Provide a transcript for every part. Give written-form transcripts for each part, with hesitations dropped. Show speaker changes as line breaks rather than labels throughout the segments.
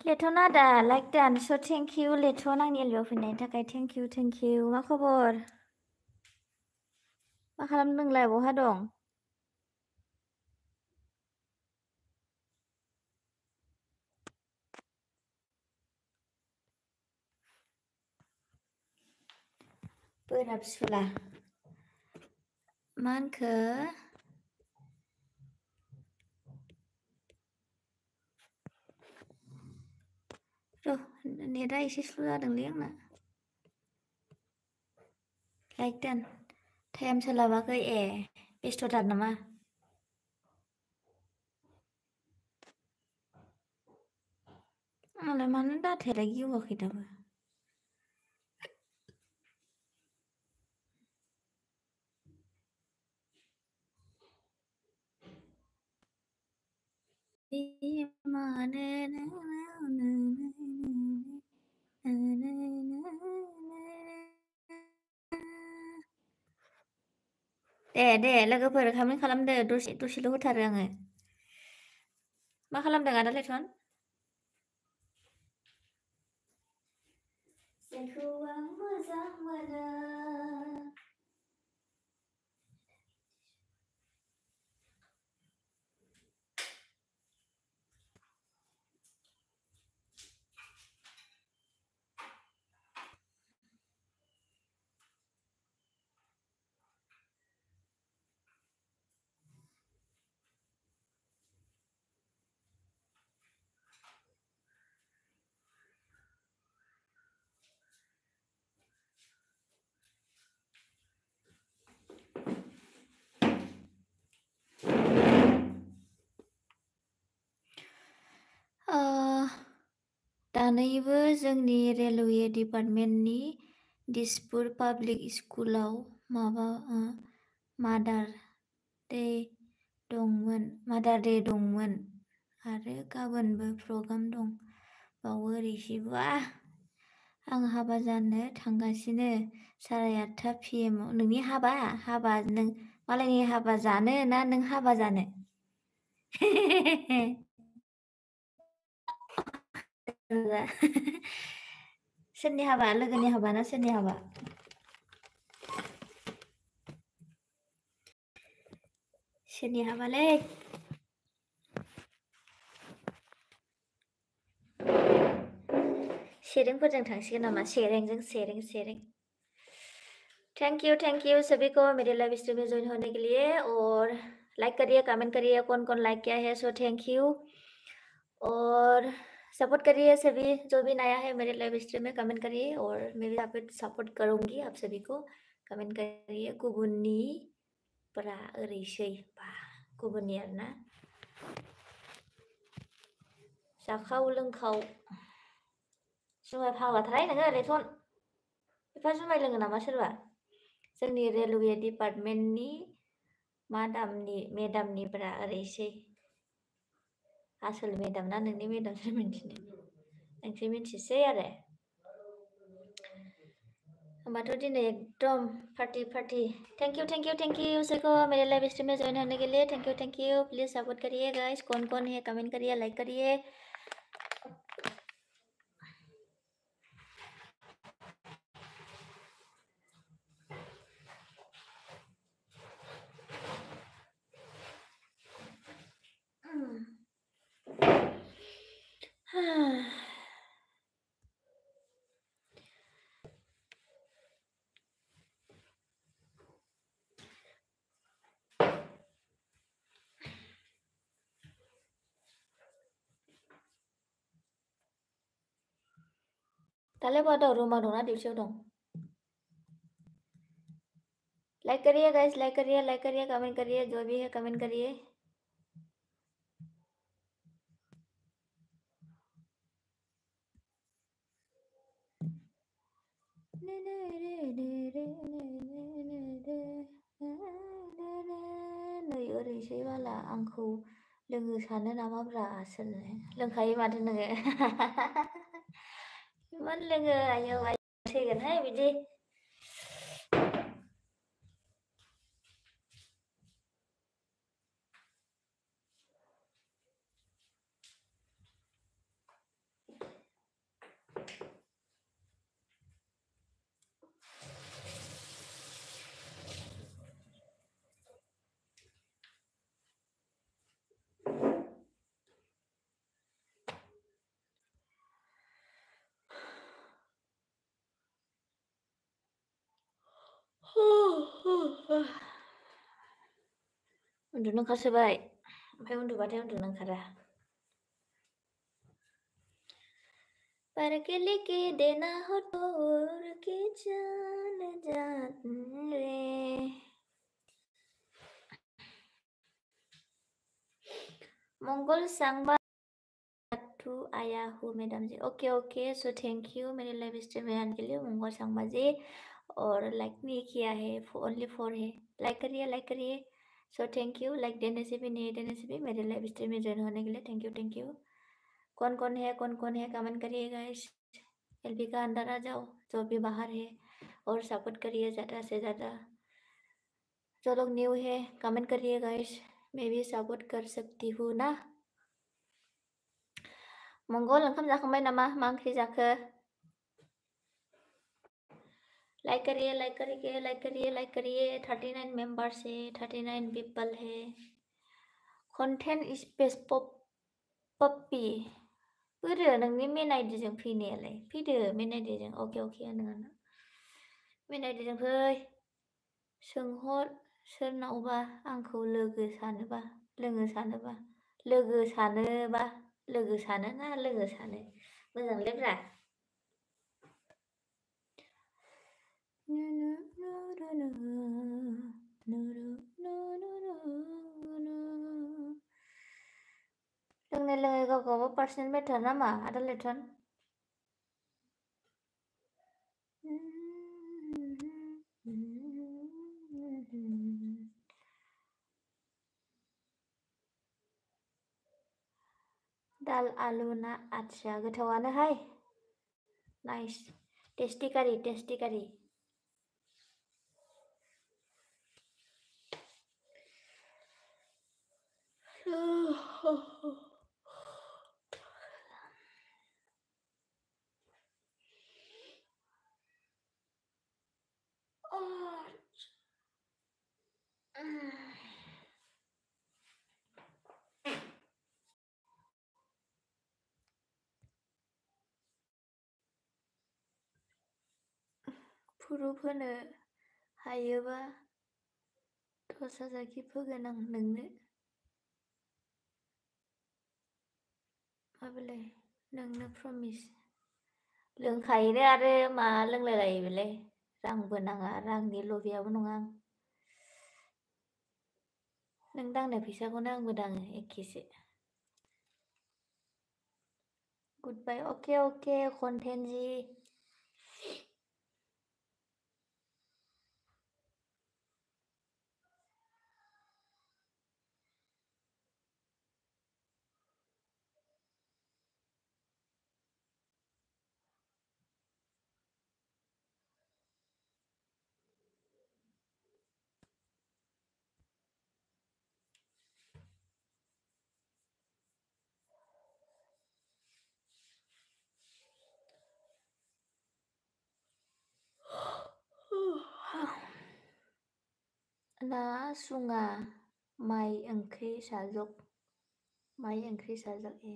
लेथ'ना दा लाइक दान स' थेंक इउ लेथ' आंनि एलबेआव फैनायनि थाखाय थेंक इउ मा खबर मा खालामदों नोंलाय बहा दं बोराब सुला मा होनखो र' नेटआ एसे स्ल' जादोंलै आंना लाइक दान टाइम सोलाबाखै ए बेस्थ'थार नामा आंलाय मानो डाटायालाय गेवाखै दाबो दे लोगोफोर कमेन्ट खालामदो दसेल' होथारो आङो मा खालामदों आदा लेथन जोंखौ आं मोजां मोनो दानैबो जोंनि रेलवे डिपार्टमेन्टनि दिसपुर पाब्लिक स्कुलाव मादार दे दंमोन आरो गाबोनबो प्रग्राम दं बावो ओरैसैबा आं हाबा जानो थांगासिनो 8:30 PM नोंनि हाबा नों मालायनि हाबा जानो ना नों हाबा जानो सोरनि हाबा लोगोनि हाबा ना सोरनि हाबा सोरनि हाबालै सेरेंफोरजों थांसिगोन नामा सेरें थैंक यू सभी को मेरे लाइव स्ट्रीम में ज्वाइन होने के लिए और लाइक करिए कमेंट करिए कौन लाइक किया है सो थैंक यू और सपोर्ट करिए सभी जो भी नया है मेरे लाइव स्ट्रीम में कमेंट करिए और मैं भी आप सपोर्ट करूंगी आप सभी को कमेंट करिए गुबुननि फोरा ओरैसै बा गुबुननि आरोना जाखाव लोंखाव जुमाय फाग्लाथारहाय नोङो लेथन एफा जुमाय लोङो नामा सोरबा जोंनि रेलवे डिपार्टमेन्टनि मेदामनिफ्रा ओरैसै आसोल मेदाम ना नोंनि मेदाम सोर मिन्थिनो नोंसो मिन्थिसै आरो होमबाथ' दिनै एकदम पार्टी थैंक यू सबको मेरे लाइव स्ट्रीम में ज्वाइन होने के लिए थैंक यू प्लीज सपोर्ट करिए गाइस कौन है कमेंट करिए लाइक करिए दालाय बहा दं रुमाव दंना डिउटियाव दं लाइक करिए गाइस लाइक करिए कमेंट करिए जो भी है कमेंट करिए नै ओरैसै बाला आंखौ लोङो सानो नामाब्रा आसोल लोंखायो माथो नोङो इमान लोङो आयौ थैगोनहाय बिदि उन्दुनो ओंखारसोबाय ओमफ्राय उन्दुबाथाय उन्दुनो ओंखारा पर के लेके देना हो तो उड़ के चले जाते रे मंगल सांबा टू आया हूँ मैडम जी okay okay so thank you मेरे लाइव स्ट्रीम में आने के लिए मंगल सांबा जी और लाइक नहीं किया है ओनली 4 है लाइक करिए सो थैंक यू लाइक देने से भी नहीं देने से भी मेरे लाइव स्ट्रीम में ज्वाइन होने के लिए थैंक यू कौन कौन है कमेंट करिए गाइस एलबी का अंदर आ जाओ जो भी बाहर है और सपोर्ट करिए ज़्यादा से ज़्यादा जो लोग न्यू है कमेंट करिए गाइस मैं भी सपोर्ट कर सकती हूँ ना मंगल ओंखाम जाखांबाय नामा मा ओंख्रि जाखो लाइक करिए 39 मेंबर्स है 39 पीपल है कंटेंट स्पेस पप्पी फैदो नोंनि मेन आइडिजों फैनायालाय फैदो मेन आइडिजों अके नोंना मेन आइडिजों फै सोंहर सोरनावबा आंखौ लोगो सानोबा मोजांलै ब्रा लोङै गावगाबाव पार्सनेल मेटार नामा आदा लेथन दाल आलु ना आच्छा गोथावानोहाय नाइस टेस्टि कारि प्रुफ होनो हायोबा 10,000 गिफ्ट होगोन आं नोंनो माबेलाय नोंनो प्रमिस लोंखायोनो आरो मा लोंलायलायो बेलाय रांबो नाङा रांनि लबियाबो नङा आं नों दांनाय फैसाखौनो आंबो दाङो एखेसो गुड बाय अके कन्टेन्ट जी ना सुङा माइ ओंख्रि साजक ए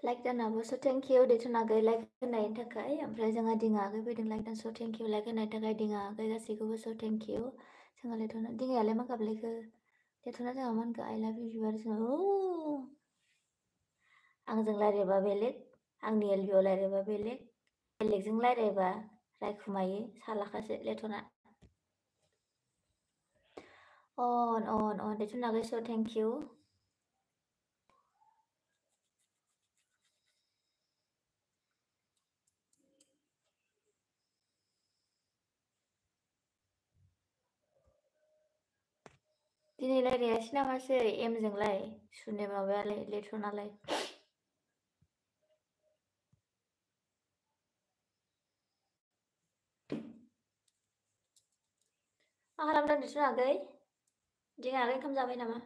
लाइक दानाबोसो थेंक इउ देथुन आगै लाइक होनायनि थाखाय ओमफ्राय जोंहा दिङा आगै फैदों लाइक दान स थेंक इउ लाइक होनायनि थाखाय दिङा आगै गासैखौबो स थेंक इउ जोंहा लेथुना दिङायालाय मा गाबलायखो लेथुना जोंहा मा होनखो आइ लाभ इउ बिबार आंजों रायज्लायबा बेलेग आंनि एलबियाव रायज्लायबा बेलेगजों रायज्लायबा रायखुमायो सालाखासो लेथुना अन देथुन आगै स थेंक इउ दिनै रायज्लायासै नामासै एमजोंलाय सुने माबायालाय लेथनालाय मा खालामदों दिसुन आगै दिनै आगै ओंखाम जाबाय नामा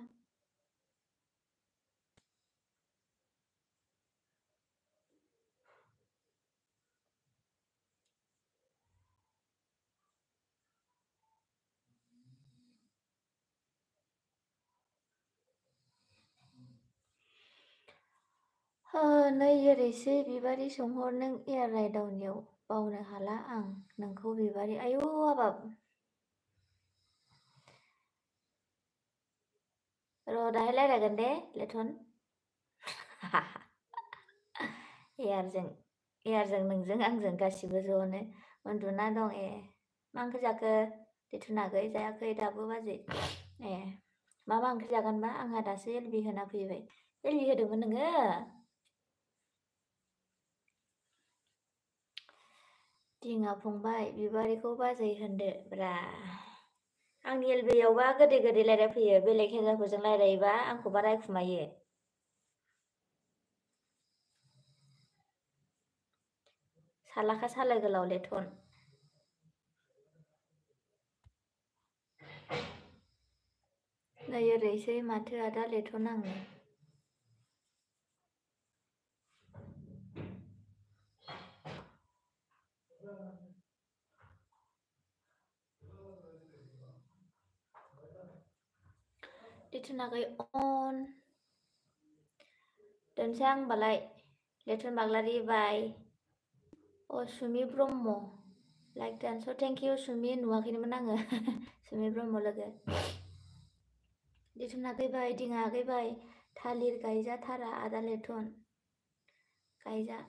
नै ओरैसै बिबारि सोंहर नों एयार राइदावनियाव बावनो हाला आं नोंखौ बिबारि आयु हाबाब र' दाहाय रायलायगोन दे लेथन एयारजों नोंजों आंजों गासिबो ज'नो उन्दुना दं ए मा ओंख्रि जाखो लेथुन आगै जायाखै दाबो बाजै ए मा ओंख्रि जागोनबा आंहा दासो एलबि होना फैबाय एलबि होदोंमोन नोङो दिङा फंबाय बिबारिखौ बाजै होनदो ब्रा आंनि एलबियावबा गोदै गोदै रायलायफैयो बेलेग हिन्जावफोरजों रायलायोबा आंखौबा रायखुमायो सालाखा साला गोलाव लेथन नै ओरैसै माथो आदा लेथन आङो लेथन आगै अन दोनसै आं होनबालाय लेथन बाग्लारि बाय अ Sumi Brahma like dance thank you Sumi नुवाखैनोमोन आङो सुमि ब्रह्म लोगो लेथन आगै बाय दिङा आगै बाय थालिर गायजाथारा आदा लेथन गायजा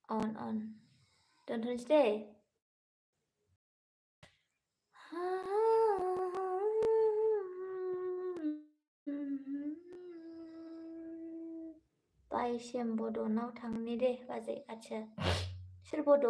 अन दोनथ'नोसै दे बाय सेम बड'नाव थांनि दे बाजै आदसा सोर बड'